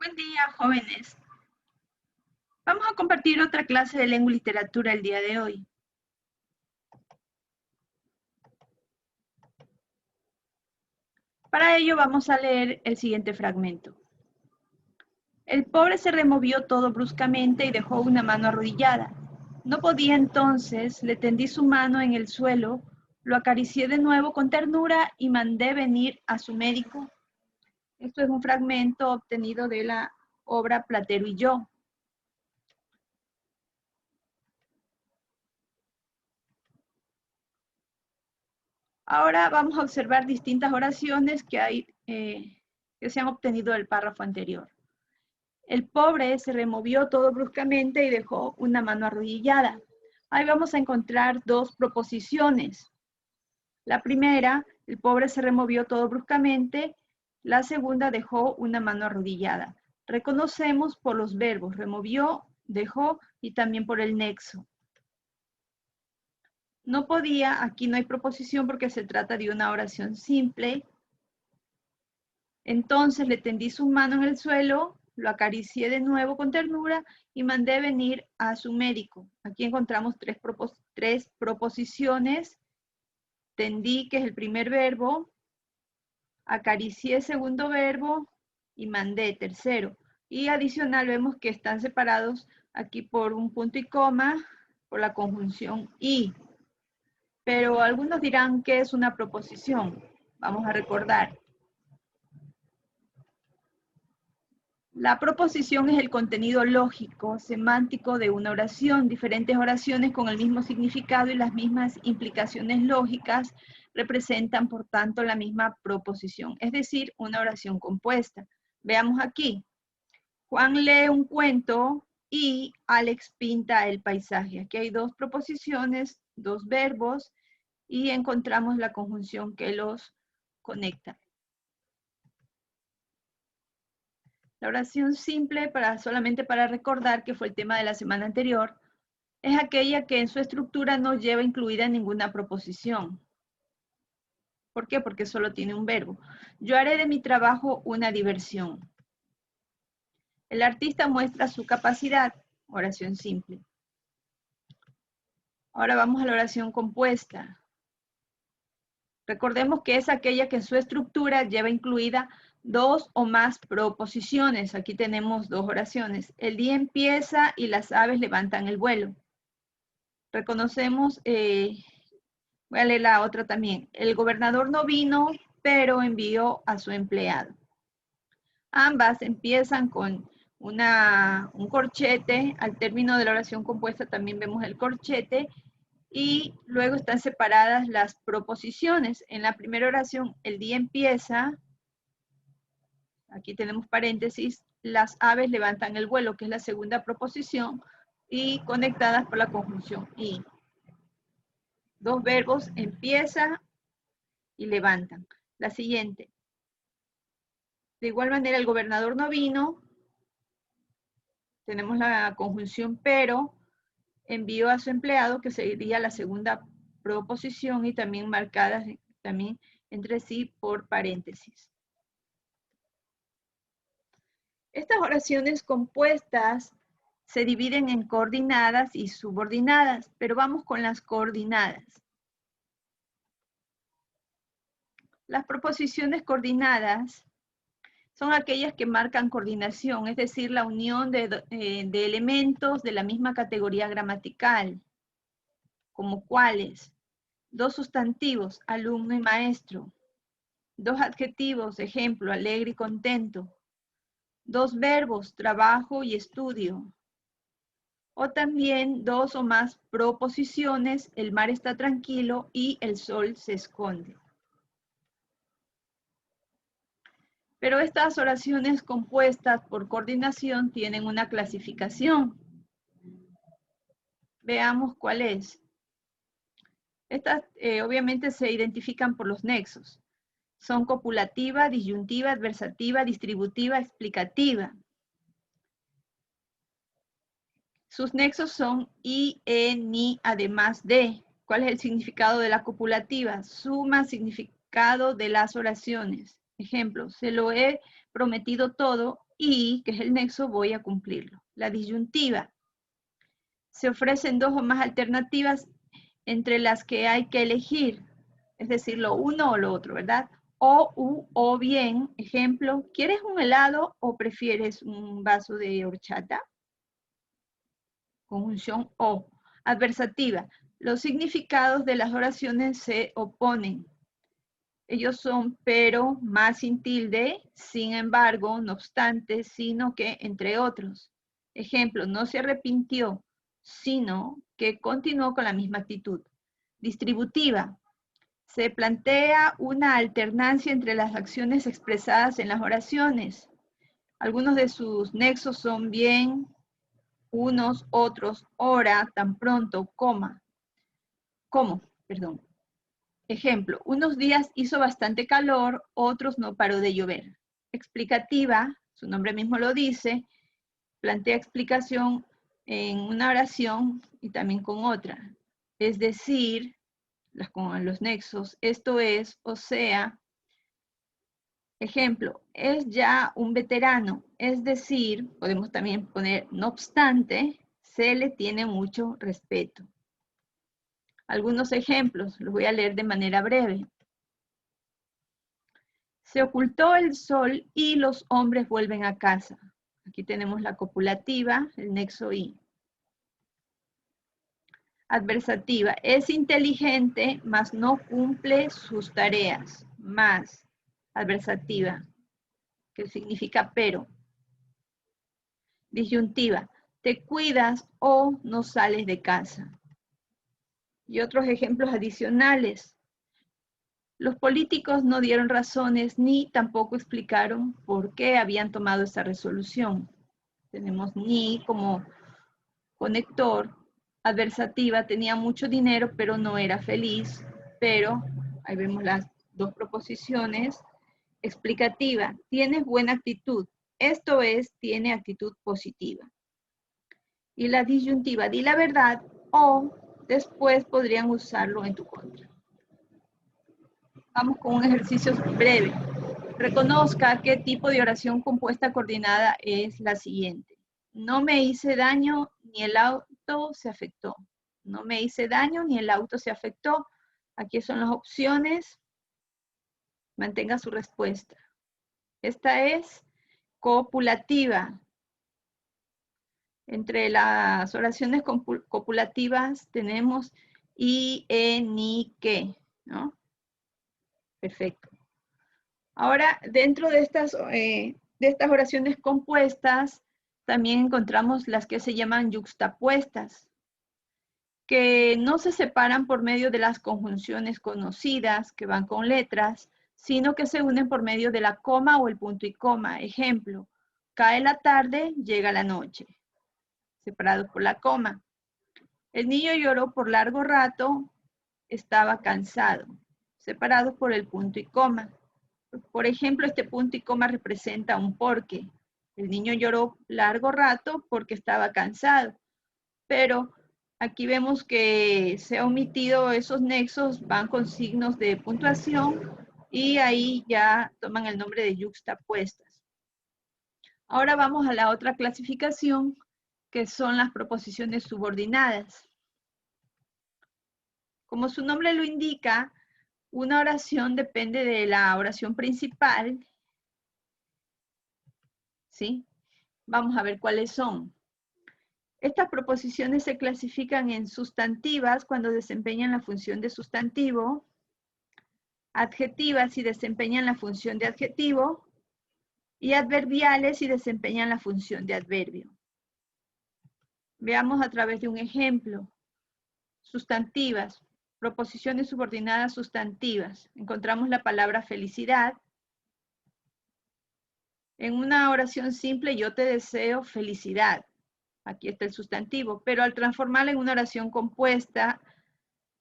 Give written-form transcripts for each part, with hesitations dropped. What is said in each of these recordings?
Buen día, jóvenes. Vamos a compartir otra clase de lengua y literatura el día de hoy. Para ello vamos a leer el siguiente fragmento. El pobre se removió todo bruscamente y dejó una mano arrodillada. No podía entonces, le tendí su mano en el suelo, lo acaricié de nuevo con ternura y mandé venir a su médico. Esto es un fragmento obtenido de la obra Platero y yo. Ahora vamos a observar distintas oraciones que se han obtenido del párrafo anterior. El pobre se removió todo bruscamente y dejó una mano arrodillada. Ahí vamos a encontrar dos proposiciones. La primera, el pobre se removió todo bruscamente. La segunda, dejó una mano arrodillada. Reconocemos por los verbos removió, dejó y también por el nexo. No podía, aquí no hay proposición porque se trata de una oración simple. Entonces le tendí su mano en el suelo, lo acaricié de nuevo con ternura y mandé venir a su médico. Aquí encontramos tres proposiciones. Tendí, que es el primer verbo, acaricié, segundo verbo, y mandé, tercero. Y adicional vemos que están separados aquí por un punto y coma, por la conjunción y. Pero algunos dirán que es una proposición. Vamos a recordar. La proposición es el contenido lógico, semántico de una oración. Diferentes oraciones con el mismo significado y las mismas implicaciones lógicas representan, por tanto, la misma proposición, es decir, una oración compuesta. Veamos aquí. Juan lee un cuento y Alex pinta el paisaje. Aquí hay dos proposiciones, dos verbos, y encontramos la conjunción que los conecta. La oración simple, solamente para recordar que fue el tema de la semana anterior, es aquella que en su estructura no lleva incluida ninguna proposición. ¿Por qué? Porque solo tiene un verbo. Yo haré de mi trabajo una diversión. El artista muestra su capacidad. Oración simple. Ahora vamos a la oración compuesta. Recordemos que es aquella que en su estructura lleva incluida dos o más proposiciones. Aquí tenemos dos oraciones. El día empieza y las aves levantan el vuelo. Reconocemos, voy a leer la otra también. El gobernador no vino, pero envió a su empleado. Ambas empiezan con un corchete. Al término de la oración compuesta también vemos el corchete. Y luego están separadas las proposiciones. En la primera oración, el día empieza, aquí tenemos paréntesis, las aves levantan el vuelo, que es la segunda proposición, y conectadas por la conjunción y. Dos verbos, empieza y levantan. La siguiente. De igual manera, el gobernador no vino, tenemos la conjunción pero, envió a su empleado, que sería la segunda proposición y también marcadas también entre sí por paréntesis. Estas oraciones compuestas se dividen en coordinadas y subordinadas, pero vamos con las coordinadas. Las proposiciones coordinadas son aquellas que marcan coordinación, es decir, la unión de elementos de la misma categoría gramatical, como cuáles: dos sustantivos, alumno y maestro; dos adjetivos, ejemplo, alegre y contento; dos verbos, trabajo y estudio; o también dos o más proposiciones, el mar está tranquilo y el sol se esconde. Pero estas oraciones compuestas por coordinación tienen una clasificación. Veamos cuál es. Estas obviamente se identifican por los nexos. Son copulativa, disyuntiva, adversativa, distributiva, explicativa. Sus nexos son y, ni, además de. ¿Cuál es el significado de la copulativa? Suma significado de las oraciones. Ejemplo, se lo he prometido todo y, que es el nexo, voy a cumplirlo. La disyuntiva. Se ofrecen dos o más alternativas entre las que hay que elegir, es decir, lo uno o lo otro, ¿verdad? O bien, ejemplo, ¿quieres un helado o prefieres un vaso de horchata? Conjunción o. Adversativa. Los significados de las oraciones se oponen. Ellos son pero, más sin tilde, sin embargo, no obstante, sino que, entre otros. Ejemplo, no se arrepintió, sino que continuó con la misma actitud. Distributiva. Se plantea una alternancia entre las acciones expresadas en las oraciones. Algunos de sus nexos son bien, unos, otros, hora, tan pronto, como, perdón. Ejemplo, unos días hizo bastante calor, otros no paró de llover. Explicativa, su nombre mismo lo dice, plantea explicación en una oración y también con otra. Es decir, con los nexos, esto es, o sea, ejemplo, es ya un veterano, es decir, podemos también poner, no obstante, se le tiene mucho respeto. Algunos ejemplos, los voy a leer de manera breve. Se ocultó el sol y los hombres vuelven a casa. Aquí tenemos la copulativa, el nexo I. Adversativa, es inteligente, mas no cumple sus tareas. Más, adversativa, que significa pero. Disyuntiva, te cuidas o no sales de casa. Y otros ejemplos adicionales. Los políticos no dieron razones ni tampoco explicaron por qué habían tomado esa resolución. Tenemos ni como conector. Adversativa, tenía mucho dinero pero no era feliz, pero ahí vemos las dos proposiciones. Explicativa, tienes buena actitud, esto es, tiene actitud positiva. Y la disyuntiva, di la verdad o después podrían usarlo en tu contra. Vamos con un ejercicio breve. Reconozca qué tipo de oración compuesta coordinada es la siguiente. No me hice daño ni el auto se afectó. No me hice daño ni el auto se afectó. Aquí son las opciones. Mantenga su respuesta. Esta es copulativa. Entre las oraciones copulativas tenemos y, ni, que, ¿no? Perfecto. Ahora, dentro de estas oraciones compuestas, también encontramos las que se llaman yuxtapuestas, que no se separan por medio de las conjunciones conocidas, que van con letras, sino que se unen por medio de la coma o el punto y coma. Ejemplo, cae la tarde, llega la noche, separados por la coma. El niño lloró por largo rato, estaba cansado, separados por el punto y coma. Por ejemplo, este punto y coma representa un porque. El niño lloró largo rato porque estaba cansado. Pero aquí vemos que se ha omitido esos nexos, van con signos de puntuación y ahí ya toman el nombre de yuxtapuestas. Ahora vamos a la otra clasificación, que son las proposiciones subordinadas. Como su nombre lo indica, una oración depende de la oración principal, ¿sí? Vamos a ver cuáles son. Estas proposiciones se clasifican en sustantivas cuando desempeñan la función de sustantivo, adjetivas si desempeñan la función de adjetivo, y adverbiales si desempeñan la función de adverbio. Veamos a través de un ejemplo. Sustantivas, proposiciones subordinadas sustantivas. Encontramos la palabra felicidad. En una oración simple, yo te deseo felicidad. Aquí está el sustantivo, pero al transformarla en una oración compuesta,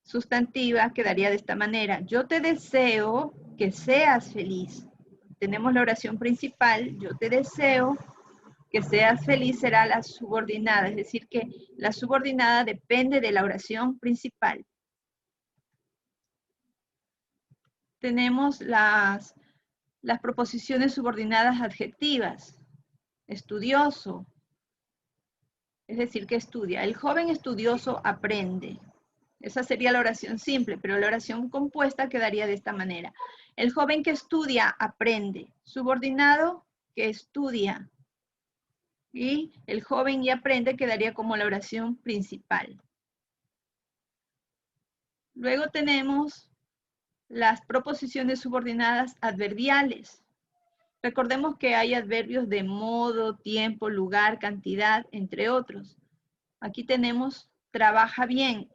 sustantiva, quedaría de esta manera. Yo te deseo que seas feliz. Tenemos la oración principal, yo te deseo que seas feliz, será la subordinada, es decir, que la subordinada depende de la oración principal. Tenemos las Las proposiciones subordinadas adjetivas. Estudioso. Es decir, que estudia. El joven estudioso aprende. Esa sería la oración simple, pero la oración compuesta quedaría de esta manera. El joven que estudia aprende. Subordinado que estudia. Y el joven y aprende quedaría como la oración principal. Luego tenemos las proposiciones subordinadas adverbiales. Recordemos que hay adverbios de modo, tiempo, lugar, cantidad, entre otros. Aquí tenemos trabaja bien.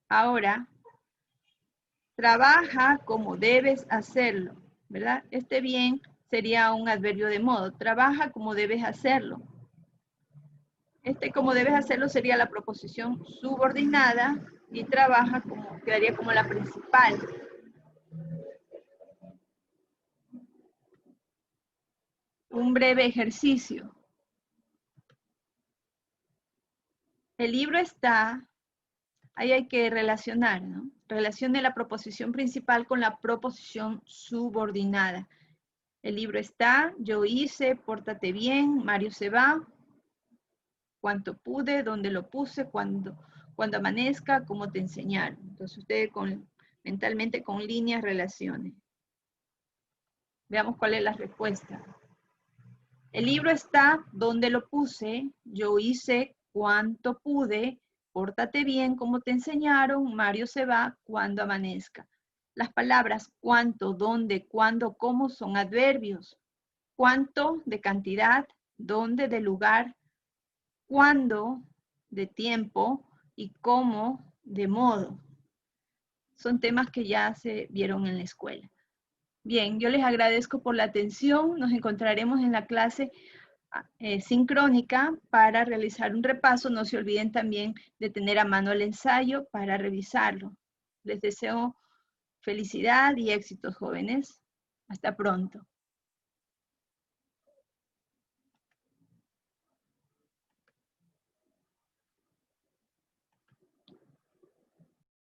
Ahora, trabaja como debes hacerlo, ¿verdad? Este bien sería un adverbio de modo. Trabaja como debes hacerlo. Este como debes hacerlo sería la proposición subordinada y trabaja como, quedaría como la principal. Un breve ejercicio. El libro está, ahí hay que relacionar, ¿no? Relacione la proposición principal con la proposición subordinada. El libro está, yo hice, pórtate bien, Mario se va, cuánto pude, dónde lo puse, cuando amanezca, cómo te enseñaron. Entonces ustedes mentalmente con líneas relaciones. Veamos cuál es la respuesta. El libro está donde lo puse, yo hice cuánto pude, pórtate bien como te enseñaron, Mario se va cuando amanezca. Las palabras cuánto, dónde, cuándo, cómo son adverbios. Cuánto de cantidad, dónde de lugar, cuándo de tiempo y cómo de modo. Son temas que ya se vieron en la escuela. Bien, yo les agradezco por la atención. Nos encontraremos en la clase sincrónica para realizar un repaso. No se olviden también de tener a mano el ensayo para revisarlo. Les deseo felicidad y éxitos, jóvenes. Hasta pronto.